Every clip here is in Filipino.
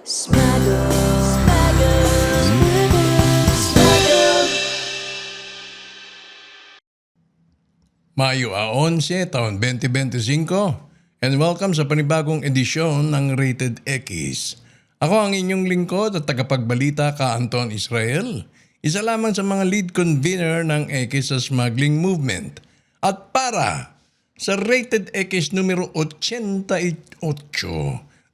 Smuggle, smuggle, smuggle, smuggle. Mayo 11, taon 2025 and welcome sa panibagong edisyon ng Rated X. Ako ang inyong lingkod at tagapagbalita ka Anton Israel, isa lamang sa mga lead convener ng X sa smuggling movement. At para sa Rated X numero 88,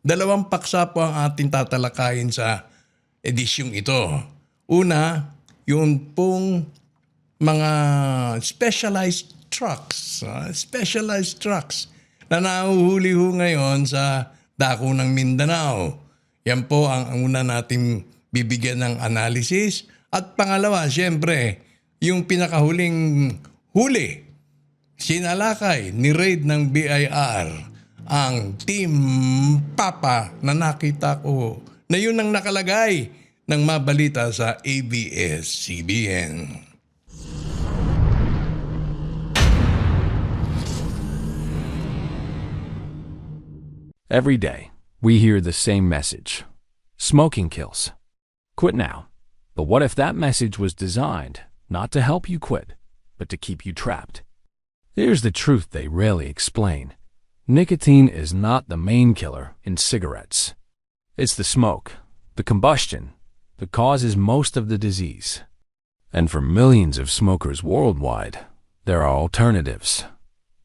dalawang paksa po ang ating tatalakayin sa edisyong ito. Una, yung pong mga specialized trucks na nahuhuli ho ngayon sa dako ng Mindanao. Yan po ang una nating bibigyan ng analysis. At pangalawa, siyempre, yung pinakahuling huli, sinalakay ni raid ng BIR ang Team Papa na nakita ko na yun ang nakalagay ng mabalita sa ABS-CBN. Every day, we hear the same message. Smoking kills. Quit now. But what if that message was designed not to help you quit, but to keep you trapped? Here's the truth they rarely explain. Nicotine is not the main killer in cigarettes. It's the smoke, the combustion, that causes most of the disease. And for millions of smokers worldwide, there are alternatives.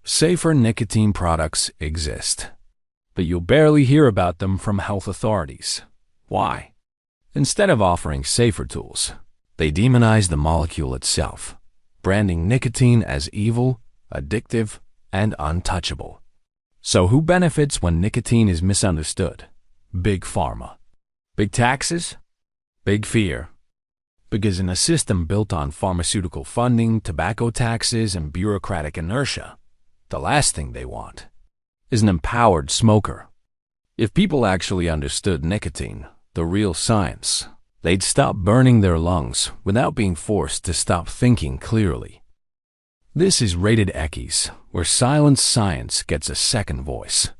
Safer nicotine products exist, but you'll barely hear about them from health authorities. Why? Instead of offering safer tools, they demonize the molecule itself, branding nicotine as evil, addictive, and untouchable. So who benefits when nicotine is misunderstood? Big Pharma. Big taxes? Big fear. Because in a system built on pharmaceutical funding, tobacco taxes, and bureaucratic inertia, the last thing they want is an empowered smoker. If people actually understood nicotine, the real science, they'd stop burning their lungs without being forced to stop thinking clearly. This is Rated X, where silent science gets a second voice.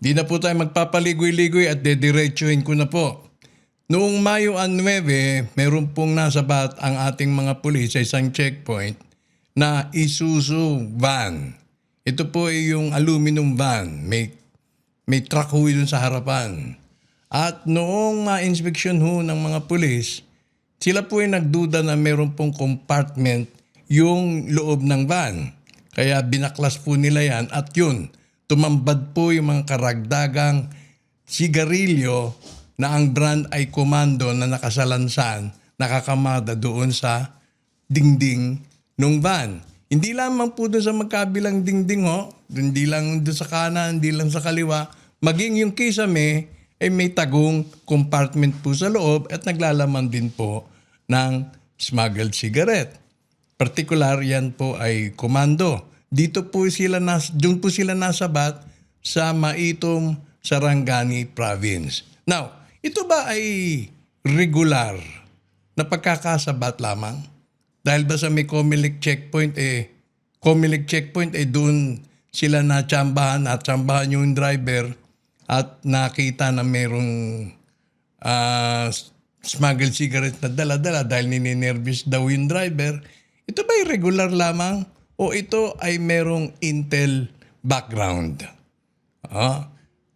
Di na po tayo magpapaligoy-ligoy at dediretsuhin ko na po. Noong Mayo 9, meron pong nasabat ang ating mga pulis sa isang checkpoint na Isuzu van. Ito po ay yung aluminum van. May truck ho dun sa harapan. At noong ma-inspeksyon ho ng mga pulis, sila po ay nagduda na meron pong compartment yung loob ng van. Kaya binaklas po nila yan at yun, tumambad po yung mga karagdagang sigarilyo na ang brand ay Commando na nakasalansan, nakakamada doon sa dingding ng van. Hindi lamang po doon sa magkabilang dingding ho, hindi lang doon sa kanan, hindi lang sa kaliwa, maging yung kisame ay may tagong compartment po sa loob at naglalaman din po ng smuggled cigarette. Partikular yan po ay Commando. Doon po sila nasabat sa Maitom, Sarangani Province. Now, ito ba ay regular na pagkakasabat lamang? Dahil ba sa may Comelec checkpoint doon sila natsambahan yung driver at nakita na merong smuggled cigarette na dala-dala dahil nininervous daw yung driver. Ito ba ay regular lamang o ito ay merong intel background?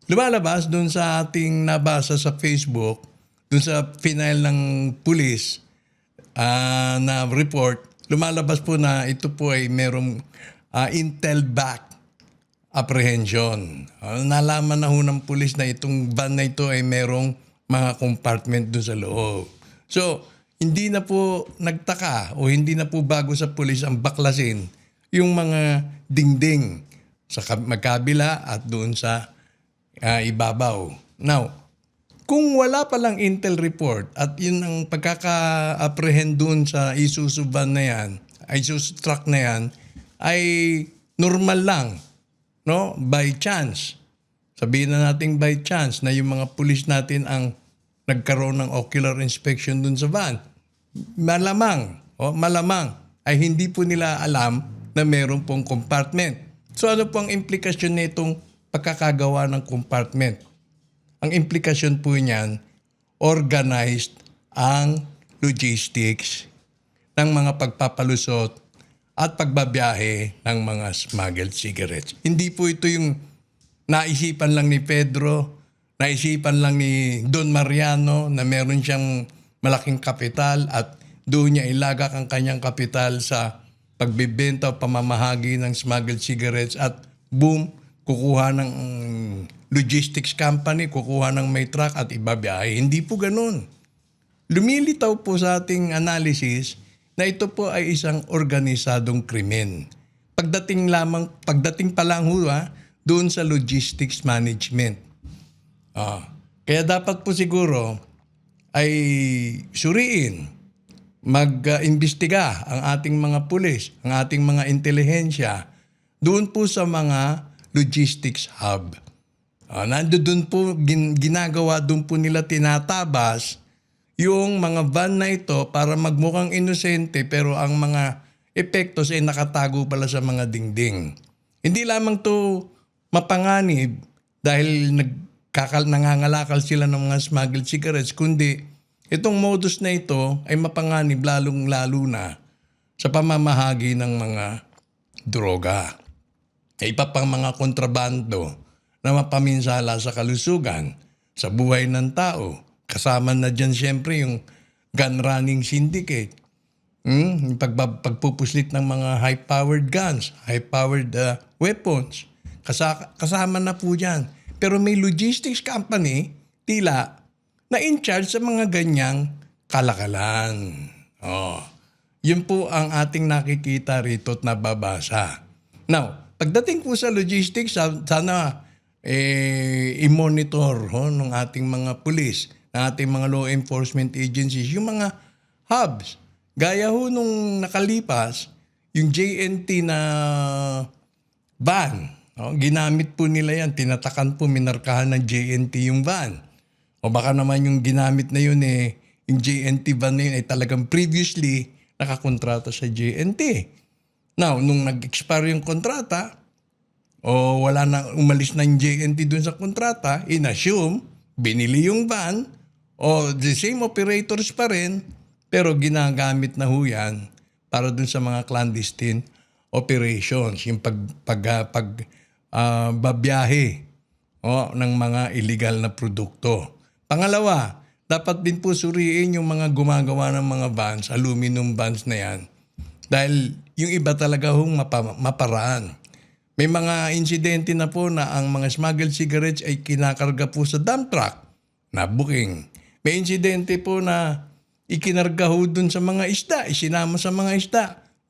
Lumalabas doon sa ating nabasa sa Facebook, doon sa final ng pulis na report, lumalabas po na ito po ay merong intel back apprehension. Nalaman na ho ng pulis na itong van na ito ay merong mga compartment doon sa loob. So, hindi na po nagtaka o hindi na po bago sa pulis ang baklasin yung mga dingding sa magkabila at doon sa ibabaw. Now, kung wala palang intel report at yun ang pagkaka-apprehend doon sa Isuzu van na yan, Isuzu truck na yan, ay normal lang. No? By chance. Sabihin na natin by chance na yung mga pulis natin ang nagkaroon ng ocular inspection dun sa van. Malamang ay hindi po nila alam na meron pong compartment. So ano po ang implikasyon nitong pagkakagawa ng compartment? Ang implikasyon po niyan, organized ang logistics ng mga pagpapalusot at pagbabiyahe ng mga smuggled cigarettes. Hindi po ito yung naisipan lang ni Pedro, naisipan lang ni Don Mariano na meron siyang malaking kapital at doon niya ilagak ang kanyang kapital sa pagbibenta o pamamahagi ng smuggled cigarettes at boom, kukuha ng logistics company, kukuha ng may truck at ibabiyahe. Hindi po ganun. Lumilitaw po sa ating analysis na ito po ay isang organisadong krimen. Pagdating pa lang ho doon sa logistics management. Kaya dapat po siguro ay suriin, mag-imbestiga ang ating mga pulis, ang ating mga intelihensya doon po sa mga logistics hub. Nandoon po, ginagawa doon po nila tinatabas yung mga van na ito para magmukhang inosente pero ang mga epektos ay nakatago pala sa mga dingding. Hindi lamang to mapanganib dahil nangangalakal sila ng mga smuggled cigarettes, kundi itong modus na ito ay mapanganib lalong-lalo na sa pamamahagi ng mga droga. Iba pang mga kontrabando na mapaminsala sa kalusugan, sa buhay ng tao. Kasama na dyan siyempre yung gun running syndicate. Yung pagpupuslit ng mga high-powered guns, high-powered weapons. Kasama na po dyan. Pero may logistics company, tila, na in charge sa mga ganyang kalakalan. Yun po ang ating nakikita rito at nababasa. Now, pagdating po sa logistics, sana i-monitor ng ating mga pulis, ng ating mga law enforcement agencies, yung mga hubs. Gaya ho nung nakalipas, yung JNT na van, ginamit po nila yan, tinatakan po, minarkahan ng JNT yung van. O baka naman yung ginamit na yun yung JNT van na yun ay talagang previously nakakontrata sa JNT. Now, nung nag-expire yung kontrata, o wala na, umalis na yung JNT dun sa kontrata, in-assume, binili yung van, o the same operators pa rin, pero ginagamit na ho yan para dun sa mga clandestine operations, yung babiyahe ng mga illegal na produkto. Pangalawa, dapat din po suriin yung mga gumagawa ng mga vans, aluminum vans na yan, dahil yung iba talaga hong maparaan. May mga insidente na po na ang mga smuggled cigarettes ay kinakarga po sa dump truck na booking. May insidente po na ikinarga ho dun sa mga isda, isinama sa mga isda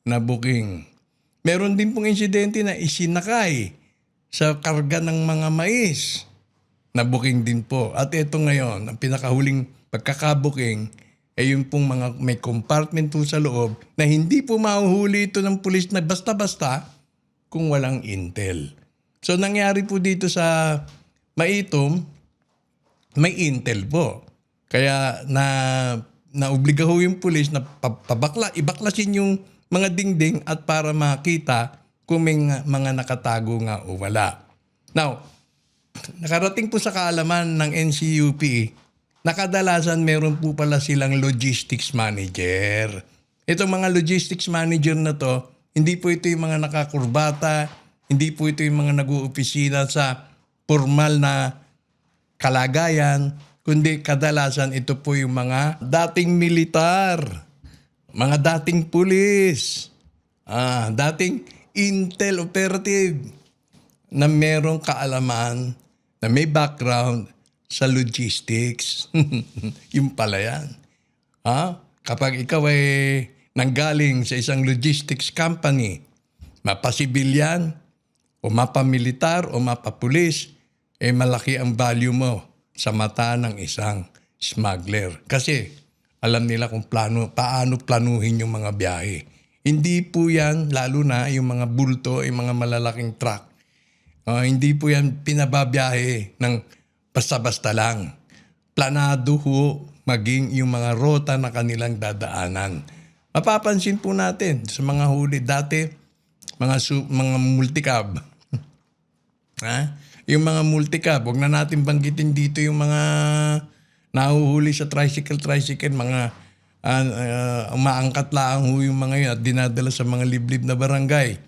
na booking. Meron din pong insidente na isinakay sa karga ng mga mais na booking din po. At ito ngayon, ang pinakahuling pagkakabuking ay yung pong mga may compartment po sa loob na hindi po mahuhuli ito ng pulis na basta-basta kung walang intel. So nangyari po dito sa Maitom, may intel po. Kaya naobliga ho yung pulis na ibaklasin yung mga dingding at para makita kung may mga nakatago nga o wala. Now, nakarating po sa kaalaman ng NCUP, nakadalasan meron po pala silang logistics manager. Itong mga logistics manager na to, hindi po ito yung mga nakakurbata, hindi po ito yung mga nag-uopisina sa formal na kalagayan, kundi kadalasan ito po yung mga dating militar, mga dating pulis, dating intel operative na merong kaalaman, na may background sa logistics. Yung pala yan. Kapag ikaw ay nanggaling sa isang logistics company, mapasibilyan o mapamilitar o mapapulis, malaki ang value mo sa mata ng isang smuggler. Kasi alam nila kung paano planuhin yung mga biyahe. Hindi po yan, lalo na yung mga bulto, yung mga malalaking truck. Hindi po yan pinababiyahe ng basta-basta lang. Planado ho maging yung mga rota na kanilang dadaanan. Mapapansin po natin sa mga huli dati, mga multicab. Ha? Yung mga multicab, wag na natin banggitin dito yung mga nahuhuli sa tricycle, mga umaangkat lang ho yung mga yun at dinadala sa mga liblib na barangay.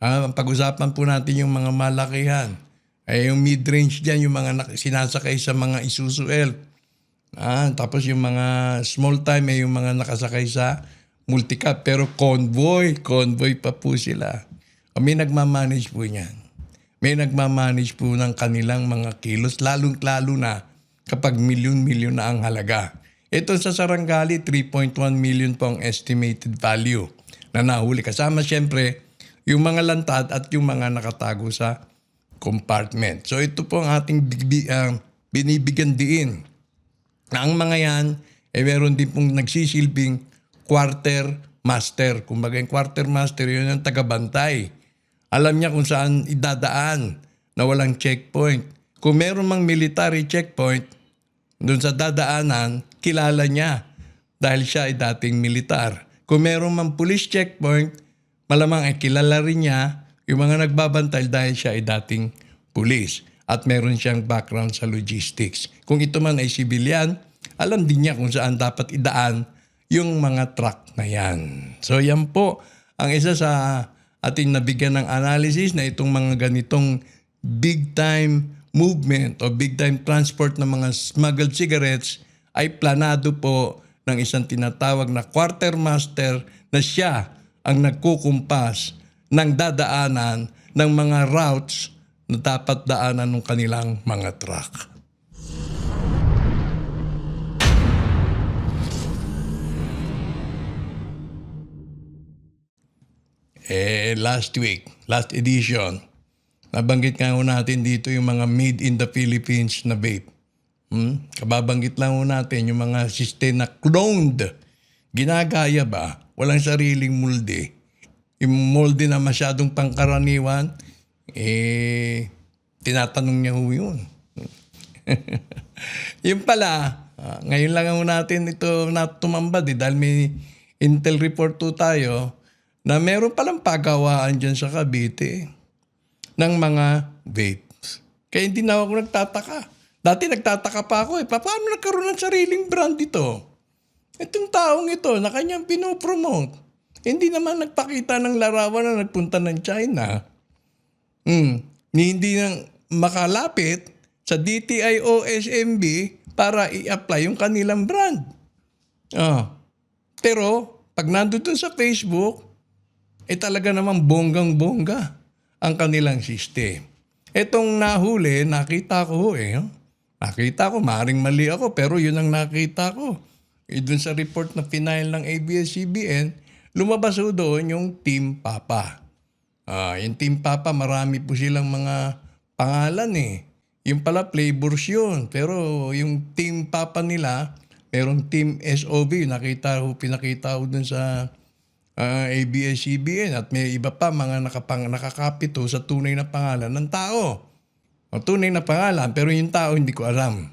Ang pag-usapan po natin yung mga malakihan. Ay yung mid-range dyan, yung mga sinasakay sa mga Isuzu Elf. Tapos yung mga small time ay yung mga nakasakay sa multicab. Pero convoy pa po sila. May nagmamanage po niyan. May nagmamanage po ng kanilang mga kilos, lalong-lalo na kapag milyon-milyon na ang halaga. Ito sa Saranggali, 3.1 million po ang estimated value na nahuli. Kasama siyempre yung mga lantad at yung mga nakatago sa compartment. So ito po ang ating binibigyan diin. Na ang mga yan, meron din pong nagsisilbing quartermaster. Kumbaga yung quartermaster, yun ang tagabantay. Alam niya kung saan idadaan na walang checkpoint. Kung meron mang military checkpoint, doon sa dadaanan, kilala niya dahil siya ay dating militar. Kung meron mang police checkpoint, malamang ay kilala rin niya yung mga nagbabantay dahil siya ay dating police. At meron siyang background sa logistics. Kung ito man ay civilian, alam din niya kung saan dapat idaan yung mga truck na yan. So yan po ang isa sa ating nabigyan ng analysis na itong mga ganitong big time movement o big time transport ng mga smuggled cigarettes ay planado po ng isang tinatawag na quartermaster na siya ang nagkukumpas ng dadaanan ng mga routes na dapat daanan ng kanilang mga truck. Last edition, nabanggit nga ho natin dito yung mga made in the Philippines na vape. Kababanggit lang ho natin yung mga system na cloned. Ginagaya ba? Walang sariling molde. Yung molde na masyadong pangkaraniwan, tinatanong niya ho yun. Yung pala, ngayon lang ho natin ito tumambad dahil may intel report to tayo na meron palang pagawaan dyan sa Cavite ng mga vapes. Kaya hindi na ako nagtataka. Dati nagtataka pa ako paano nagkaroon ng sariling brand ito? Itong taong ito na kanyang pinopromote. Hindi naman nagpakita ng larawan na nagpunta ng China. Hindi nang makalapit sa DTI o SMB para i-apply yung kanilang brand. Pero pag nandun sa Facebook, talaga namang bonggang-bongga ang kanilang system. Itong nahuli, nakita ko Nakita ko, maaaring mali ako, pero yun ang nakita ko. Dun sa report na final ng ABS-CBN, lumabas ho doon yung Team Papa. Yung Team Papa, marami po silang mga pangalan Yung pala flavors yun. Pero yung Team Papa nila, merong Team SOB. Pinakita ko dun sa ABS-CBN at may iba pa mga nakakapito sa tunay na pangalan ng tao. O tunay na pangalan pero yung tao hindi ko alam.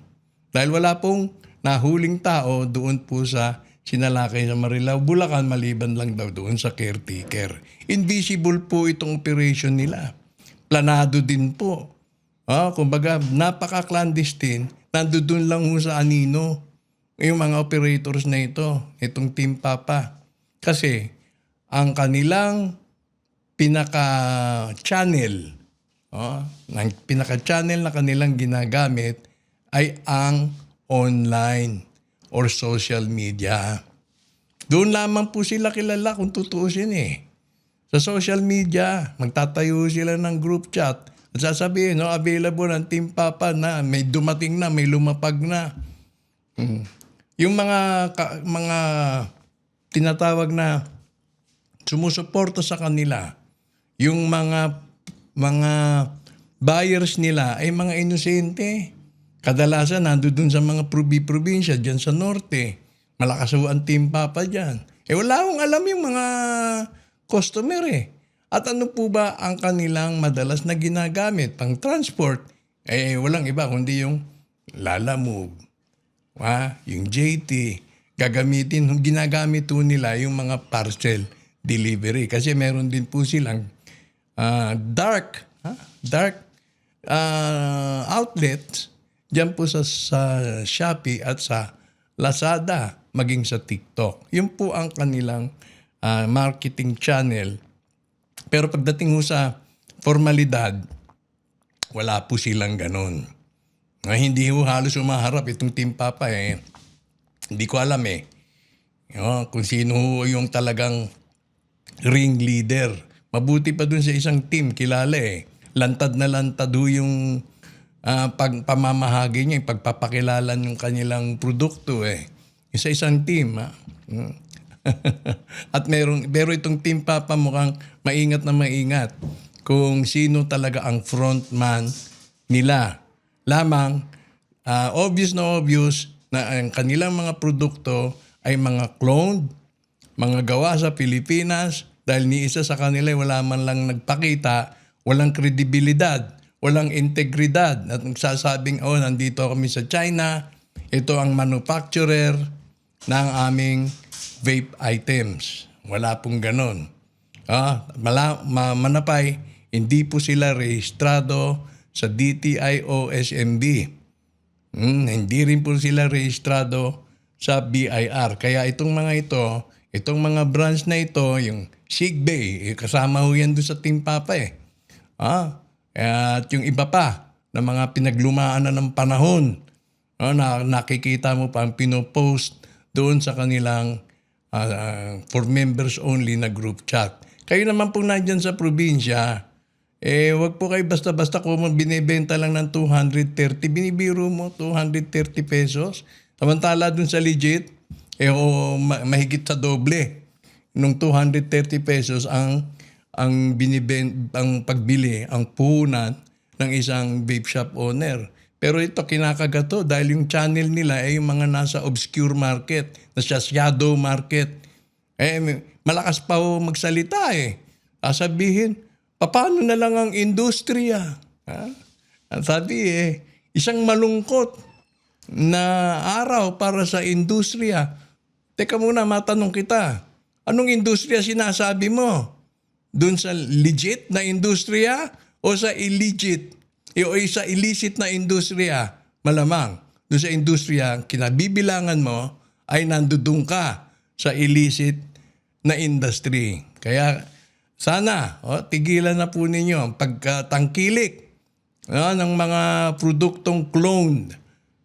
Dahil wala pong nahuling tao doon po sa sinalakay sa Marilao, Bulacan maliban lang daw doon sa caretaker. Invisible po itong operation nila. Planado din po. Kumbaga napaka-clandestine, nandoon lang ho sa anino yung mga operators na ito, itong Team Papa. Kasi ang kanilang pinaka-channel na kanilang ginagamit ay ang online or social media. Doon lamang po sila kilala kung tutuusin Sa social media, magtatayo sila ng group chat at sasabihin, available ang Team Papa na may dumating na, may lumapag na. Yung mga tinatawag na sumusuporta sa kanila, yung mga buyers nila ay mga inosente. Kadalasan nandoon sa mga probinsya dyan sa norte. Malakas ang Team Papa dyan. Wala akong alam yung mga customer At ano po ba ang kanilang madalas na ginagamit pang transport? Walang iba kundi yung Lalamove, yung JT, ginagamit po nila yung mga parcel delivery. Kasi meron din po silang dark outlets dyan po sa Shopee at sa Lazada, maging sa TikTok. Yun po ang kanilang marketing channel. Pero pagdating ho sa formalidad, wala po silang ganun. Hindi ho halos umaharap itong Team Papa eh. Hindi ko alam eh. Kung sino ho yung talagang ringleader. Mabuti pa dun sa isang team, kilala eh. Lantad na lantad ho yung pamamahagi niya, yung pagpapakilala ng kanilang produkto eh. Yung sa isang team ha. At pero itong Team Papa mukhang maingat na maingat kung sino talaga ang frontman nila. Lamang, obvious na ang kanilang mga produkto ay mga cloned, mga gawa sa Pilipinas, dahil ni isa sa kanila wala man lang nagpakita, walang kredibilidad, walang integridad. At nagsasabing, nandito kami sa China, ito ang manufacturer ng aming vape items. Wala pong ganon. Manapay, hindi po sila rehistrado sa DTI o SMB. Hindi rin po sila rehistrado sa BIR. Kaya itong mga branch na ito, yung Sigbay, kasama ho yan doon sa Team Papa eh. At yung iba pa na mga pinaglumaan na ng panahon, na nakikita mo pa ang pinopost doon sa kanilang for members only na group chat. Kayo naman po nandyan sa probinsya, wag po kayo basta-basta kung binibenta lang ng 230, binibiro mo 230 pesos. Samantala dun sa legit, mahigit sa doble. Nung 230 pesos ang pagbili, ang puhunan ng isang vape shop owner. Pero ito kinakagato dahil yung channel nila ay yung mga nasa obscure market, nasa shadow market. Malakas pa ho magsalita eh. Sabihin, paano na lang ang industriya? Ang sabi isang malungkot na araw para sa industriya. Teka muna, matanong kita. Anong industriya sinasabi mo? Doon sa legit na industriya o sa illegit? O sa illicit na industriya? Malamang. Doon sa industriya, kinabibilangan mo ay nandoon ka sa illicit na industry. Kaya sana, tigilan na po ninyo ang pagkatangkilik ng mga produktong cloned,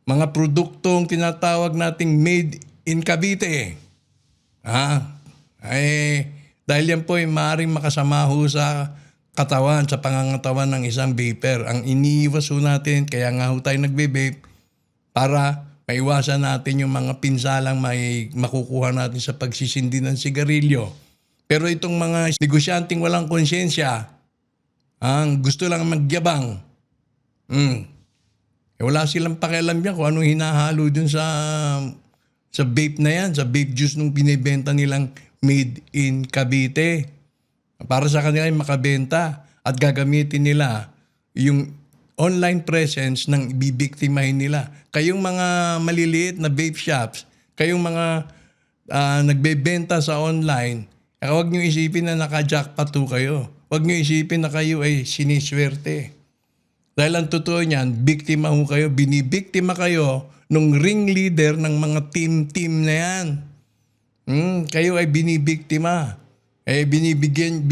mga produktong tinatawag nating made in Cavite. Dahil yan po ay maaaring makasama ho sa katawan, sa pangangatawan ng isang vapor. Ang iniiwas ho natin, kaya nga ho tayo nagbe-vape, para maiwasan natin yung mga pinsalang may makukuha natin sa pagsisindi ng sigarilyo. Pero itong mga negosyanteng walang konsyensya, ang gusto lang magyabang, wala silang pakialam yan kung anong hinahalo dun sa vape na yan, sa vape juice nung binibenta nilang made in Cavite. Para sa kanila ay makabenta at gagamitin nila yung online presence ng ibibiktimahin nila. Kayong mga maliliit na vape shops, kayong mga nagbebenta sa online, huwag nyo isipin na naka-jackpot kayo. Huwag nyo isipin na kayo ay siniswerte. Dahil ang totoo niyan, biktima ho kayo, binibiktima kayo nung ringleader ng mga team na yan. Kayo ay binibiktima. Binibigyan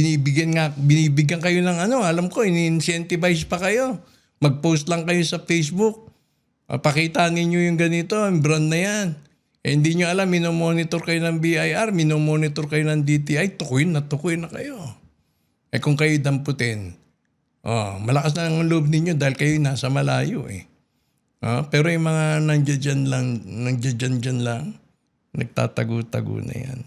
kayo ng alam ko, ini-incentivize pa kayo. Mag-post lang kayo sa Facebook. Pakita ninyo yung ganito, yung brand na yan. Hindi nyo alam, minomonitor kayo ng BIR, minomonitor kayo ng DTI, tukuy na kayo. Kung kayo damputin, malakas na ang loob ninyo dahil kayo nasa malayo eh. Pero yung mga nandiyan lang, nagtatago-tago na yan.